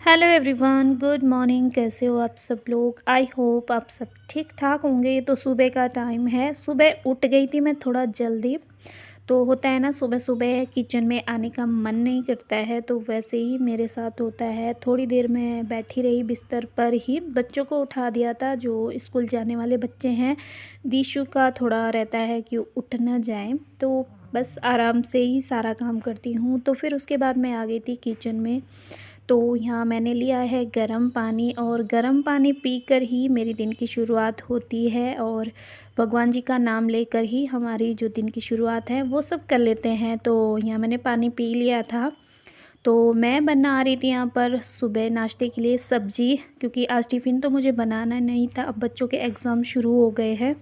Hello everyone, good morning. कैसे हो आप सब लोग? आई होप आप सब ठीक ठाक होंगे। तो सुबह का टाइम है, सुबह उठ गई थी मैं थोड़ा जल्दी। तो होता है ना, सुबह सुबह किचन में आने का मन नहीं करता है, तो वैसे ही मेरे साथ होता है। थोड़ी देर मैं बैठी रही बिस्तर पर ही, बच्चों को उठा दिया था जो स्कूल जाने वाले बच्चे हैं। दिशु का थोड़ा रहता है कि उठ ना जाए, तो बस आराम से ही सारा काम करती हूँ। तो फिर उसके बाद मैं आ गई थी किचन में। तो यहाँ मैंने लिया है गर्म पानी, और गर्म पानी पीकर ही मेरी दिन की शुरुआत होती है, और भगवान जी का नाम लेकर ही हमारी जो दिन की शुरुआत है वो सब कर लेते हैं। तो यहाँ मैंने पानी पी लिया था। तो मैं बना रही थी यहाँ पर सुबह नाश्ते के लिए सब्ज़ी, क्योंकि आज टिफ़िन तो मुझे बनाना नहीं था। अब बच्चों के एग्ज़ाम शुरू हो गए हैं,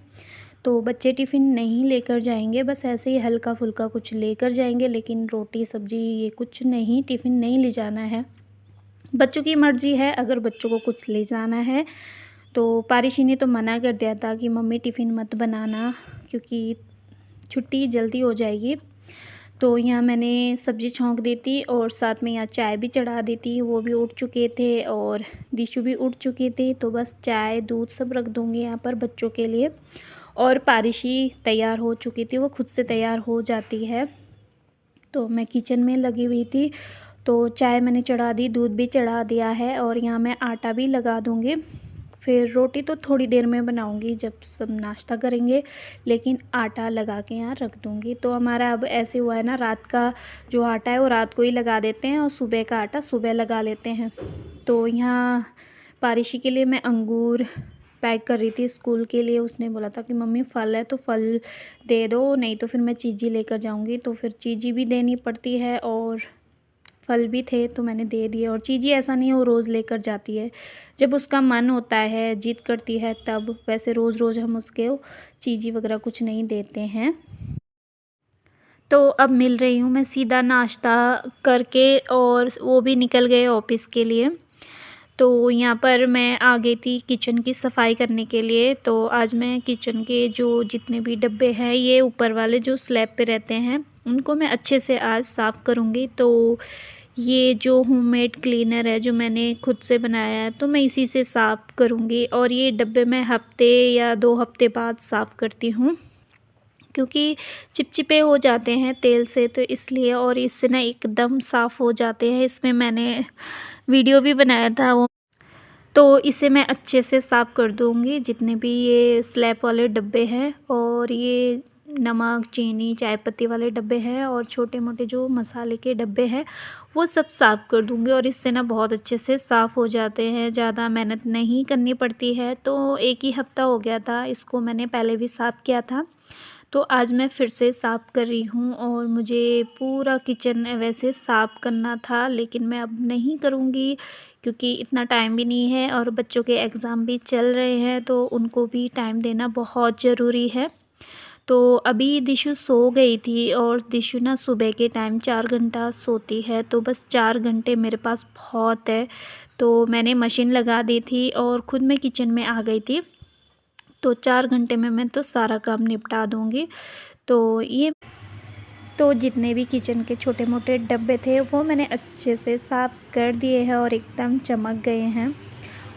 तो बच्चे टिफ़िन नहीं लेकर जाएंगे, बस ऐसे ही हल्का फुल्का कुछ लेकर जाएंगे, लेकिन रोटी सब्ज़ी ये कुछ नहीं, टिफ़िन नहीं ले जाना है। बच्चों की मर्ज़ी है, अगर बच्चों को कुछ ले जाना है। तो पारिशी ने तो मना कर दिया था कि मम्मी टिफ़िन मत बनाना, क्योंकि छुट्टी जल्दी हो जाएगी। तो यहाँ मैंने सब्ज़ी छौंक दी थी, और साथ में यहाँ चाय भी चढ़ा दी थी। वो भी उठ चुके थे और दिशु भी उठ चुकी थी, तो बस चाय दूध सब रख दूँगी यहाँ पर बच्चों के लिए। और पारिशी तैयार हो चुकी थी, वो खुद से तैयार हो जाती है। तो मैं किचन में लगी हुई थी, तो चाय मैंने चढ़ा दी, दूध भी चढ़ा दिया है, और यहाँ मैं आटा भी लगा दूँगी। फिर रोटी तो थोड़ी देर में बनाऊँगी जब सब नाश्ता करेंगे, लेकिन आटा लगा के यहाँ रख दूँगी। तो हमारा अब ऐसे हुआ है ना, रात का जो आटा है वो रात को ही लगा देते हैं, और सुबह का आटा सुबह लगा लेते हैं। तो यहाँ पारिशी के लिए मैं अंगूर पैक कर रही थी स्कूल के लिए। उसने बोला था कि मम्मी फल है तो फल दे दो, नहीं तो फिर मैं चीज़ी लेकर जाऊँगी। तो फिर चीज़ी भी देनी पड़ती है, और फल भी थे तो मैंने दे दिए। और चीज़ी ऐसा नहीं है वो रोज़ लेकर जाती है, जब उसका मन होता है, जिद करती है तब। वैसे रोज़ रोज़ हम उसके चीज़ी वगैरह कुछ नहीं देते हैं। तो अब मिल रही हूँ मैं सीधा नाश्ता करके, और वो भी निकल गए ऑफिस के लिए। तो यहाँ पर मैं आ गई थी किचन की सफाई करने के लिए। तो आज मैं किचन के जो जितने भी डब्बे हैं, ये ऊपर वाले जो स्लैब पे रहते हैं, उनको मैं अच्छे से आज साफ़ करूँगी। तो ये जो होममेड क्लीनर है जो मैंने खुद से बनाया है, तो मैं इसी से साफ़ करूँगी। और ये डब्बे मैं हफ़्ते या 2 हफ़्ते बाद साफ़ करती हूँ, क्योंकि चिपचिपे हो जाते हैं तेल से, तो इसलिए। और इससे ना एकदम साफ़ हो जाते हैं। इसमें मैंने वीडियो भी बनाया था वो। तो इसे मैं अच्छे से साफ़ कर दूँगी, जितने भी ये स्लैब वाले डब्बे हैं, और ये नमक चीनी चाय पत्ती वाले डब्बे हैं, और छोटे मोटे जो मसाले के डब्बे हैं वो सब साफ़ कर दूँगी। और इससे ना बहुत अच्छे से साफ़ हो जाते हैं, ज़्यादा मेहनत नहीं करनी पड़ती है। तो एक ही हफ़्ता हो गया था, इसको मैंने पहले भी साफ़ किया था, तो आज मैं फिर से साफ़ कर रही हूँ। और मुझे पूरा किचन वैसे साफ़ करना था, लेकिन मैं अब नहीं करूँगी, क्योंकि इतना टाइम भी नहीं है, और बच्चों के एग्ज़ाम भी चल रहे हैं, तो उनको भी टाइम देना बहुत ज़रूरी है। तो अभी दिशु सो गई थी, और दिशु ना सुबह के टाइम 4 घंटा सोती है, तो बस 4 घंटे मेरे पास बहुत है। तो मैंने मशीन लगा दी थी, और खुद मैं किचन में आ गई थी। तो 4 घंटे में मैं तो सारा काम निपटा दूँगी। तो जितने भी किचन के छोटे मोटे डब्बे थे वो मैंने अच्छे से साफ़ कर दिए हैं, और एकदम चमक गए हैं।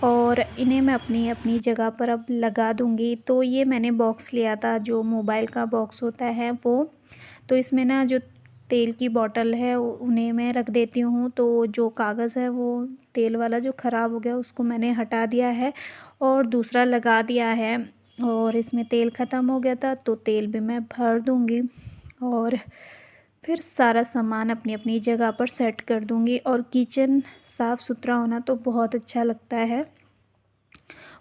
और इन्हें मैं अपनी अपनी जगह पर अब लगा दूँगी। तो ये मैंने बॉक्स लिया था, जो मोबाइल का बॉक्स होता है वो। तो इसमें ना जो तेल की बॉटल है उन्हें मैं रख देती हूँ। तो जो कागज़ है वो तेल वाला जो ख़राब हो गया उसको मैंने हटा दिया है, और दूसरा लगा दिया है। और इसमें तेल ख़त्म हो गया था, तो तेल भी मैं भर दूँगी, और फिर सारा सामान अपनी अपनी जगह पर सेट कर दूँगी। और किचन साफ़ सुथरा होना तो बहुत अच्छा लगता है,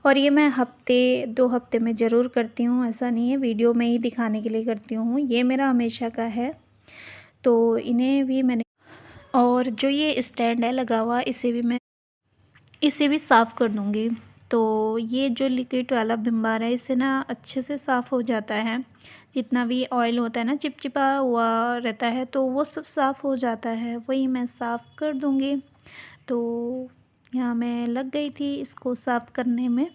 और ये मैं हफ़्ते 2 हफ़्ते में ज़रूर करती हूँ। ऐसा नहीं है वीडियो में ही दिखाने के लिए करती हूँ, ये मेरा हमेशा का है। तो इन्हें भी मैंने, और जो ये स्टैंड है लगा हुआ, इसे भी साफ़ कर दूँगी। तो ये जो लिक्विड वाला विम बार है, इससे ना अच्छे से साफ़ हो जाता है। जितना भी ऑयल होता है ना चिपचिपा हुआ रहता है, तो वो सब साफ़ हो जाता है, वही मैं साफ़ कर दूँगी। तो यहाँ मैं लग गई थी इसको साफ़ करने में।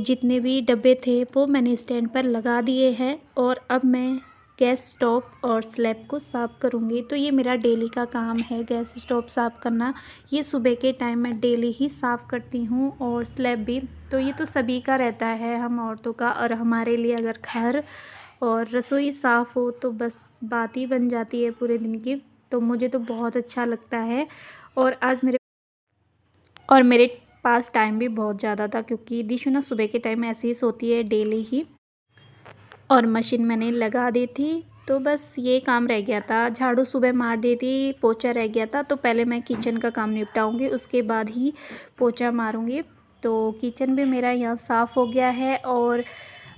जितने भी डब्बे थे वो मैंने स्टैंड पर लगा दिए हैं और अब मैं गैस स्टोव और स्लैब को साफ़ करूँगी। तो ये मेरा डेली का काम है, गैस स्टोव साफ़ करना। ये सुबह के टाइम मैं डेली ही साफ़ करती हूँ और स्लैब भी। तो ये तो सभी का रहता है, हम औरतों का। और हमारे लिए अगर घर और रसोई साफ़ हो तो बस बात ही बन जाती है पूरे दिन की। तो मुझे तो बहुत अच्छा लगता है। और आज मेरे पास टाइम भी बहुत ज़्यादा था, क्योंकि दिशु ना सुबह के टाइम ऐसे ही सोती है डेली ही, और मशीन मैंने लगा दी थी। तो बस ये काम रह गया था, झाड़ू सुबह मार दी थी, पोछा रह गया था। तो पहले मैं किचन का काम निपटाऊंगी, उसके बाद ही पोछा मारूंगी। तो किचन भी मेरा यहाँ साफ़ हो गया है। और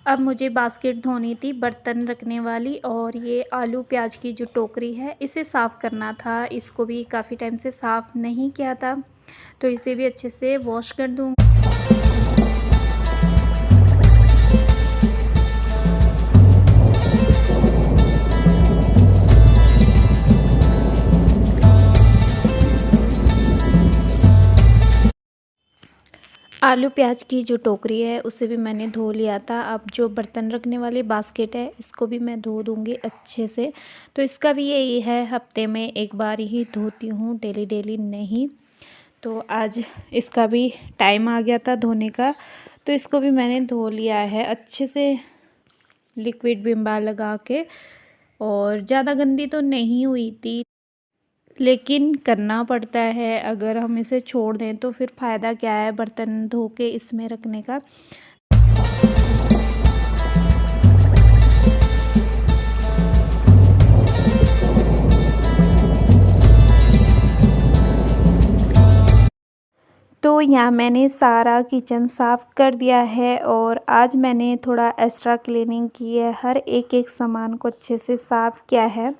अब मुझे बास्केट धोनी थी बर्तन रखने वाली, और ये आलू प्याज की जो टोकरी है इसे साफ़ करना था। इसको भी काफ़ी टाइम से साफ़ नहीं किया था, तो इसे भी अच्छे से वॉश कर दूँगी। आलू प्याज की जो टोकरी है उसे भी मैंने धो लिया था। अब जो बर्तन रखने वाली बास्केट है इसको भी मैं धो दूँगी अच्छे से। तो इसका भी यही है, हफ्ते में एक बार ही धोती हूँ, डेली डेली नहीं। तो आज इसका भी टाइम आ गया था धोने का, तो इसको भी मैंने धो लिया है अच्छे से लिक्विड विम बार लगा के। और ज़्यादा गंदी तो नहीं हुई थी, लेकिन करना पड़ता है। अगर हम इसे छोड़ दें तो फिर फ़ायदा क्या है बर्तन धो के इसमें रखने का। तो यहाँ मैंने सारा किचन साफ़ कर दिया है, और आज मैंने थोड़ा एक्स्ट्रा क्लीनिंग की है, हर एक सामान को अच्छे से साफ़ किया है।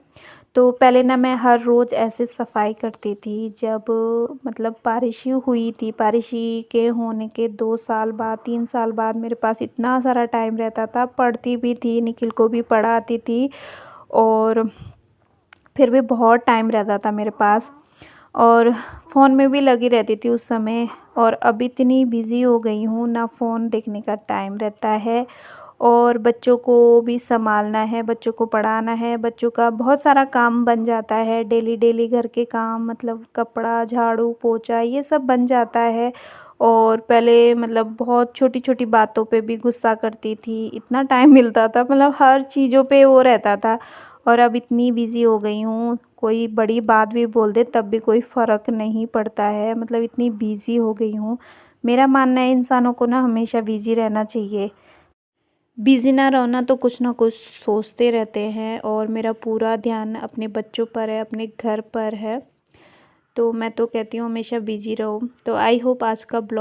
तो पहले ना मैं हर रोज़ ऐसे सफाई करती थी, जब मतलब बारिश ही हुई थी। बारिश के होने के 2 साल बाद 3 साल बाद मेरे पास इतना सारा टाइम रहता था, पढ़ती भी थी, निखिल को भी पढ़ाती थी, और फिर भी बहुत टाइम रहता था मेरे पास, और फ़ोन में भी लगी रहती थी उस समय। और अब इतनी बिज़ी हो गई हूँ, ना फ़ोन देखने का टाइम रहता है, और बच्चों को भी संभालना है, बच्चों को पढ़ाना है, बच्चों का बहुत सारा काम बन जाता है। डेली डेली घर के काम, मतलब कपड़ा, झाड़ू, पोछा, ये सब बन जाता है। और पहले मतलब बहुत छोटी छोटी बातों पे भी गुस्सा करती थी, इतना टाइम मिलता था, मतलब हर चीज़ों पे वो रहता था। और अब इतनी बिज़ी हो गई हूँ, कोई बड़ी बात भी बोल दे तब भी कोई फ़र्क नहीं पड़ता है, मतलब इतनी बिज़ी हो गई हूँ। मेरा मानना है इंसानों को ना हमेशा बिज़ी रहना चाहिए। बिज़ी ना रहो ना तो कुछ ना कुछ सोचते रहते हैं, और मेरा पूरा ध्यान अपने बच्चों पर है, अपने घर पर है। तो मैं तो कहती हूँ हमेशा बिज़ी रहो। तो आई होप आज का ब्लॉग